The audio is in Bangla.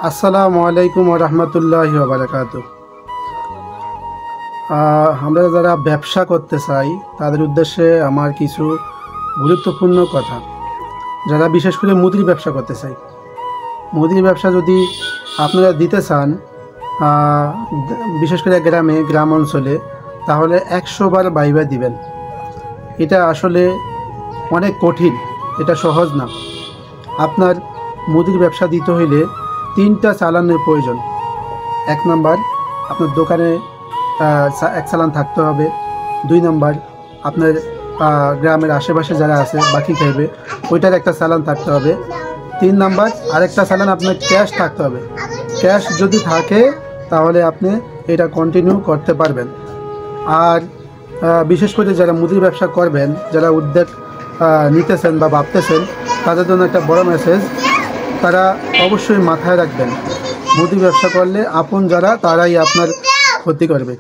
আসসালামু আলাইকুম ওয়া রাহমাতুল্লাহি ওয়া বারাকাতুহু। আমরা যারা ব্যবসা করতে চাই তাদের উদ্দেশ্যে আমার কিছু গুরুত্বপূর্ণ কথা। যারা বিশেষ করে মুদির ব্যবসা করতে চাই, মুদির ব্যবসা যদি আপনারা দিতে চান বিশেষ করে গ্রাম অঞ্চলে, তাহলে 100 বার ভাইবা দিবেন। এটা আসলে অনেক কঠিন, এটা সহজ না। আপনার মুদির ব্যবসা দিতে হইলে 3টা চালানের প্রয়োজন। 1 নাম্বার, আপনার দোকানে 1 চালান থাকতে হবে। 2 নাম্বার, আপনার গ্রামের আশেপাশে যারা আছে বাকি খাইবে ওইটার একটা চালান থাকতে হবে। 3 নাম্বার, আরেকটা চালান আপনার ক্যাশ থাকতে হবে। ক্যাশ যদি থাকে তাহলে আপনি এটা কন্টিনিউ করতে পারবেন। আর বিশেষ করে যারা মুদির ব্যবসা করবেন, যারা উদ্যোগ নিতেছেন বা ভাবতেছেন, তাদের জন্য একটা বড় মেসেজ। তারা অবশ্যই মাথায় রাখবেন, মুদি ব্যবসা করলে আপন যারা তারাই আপনার ক্ষতি করবে।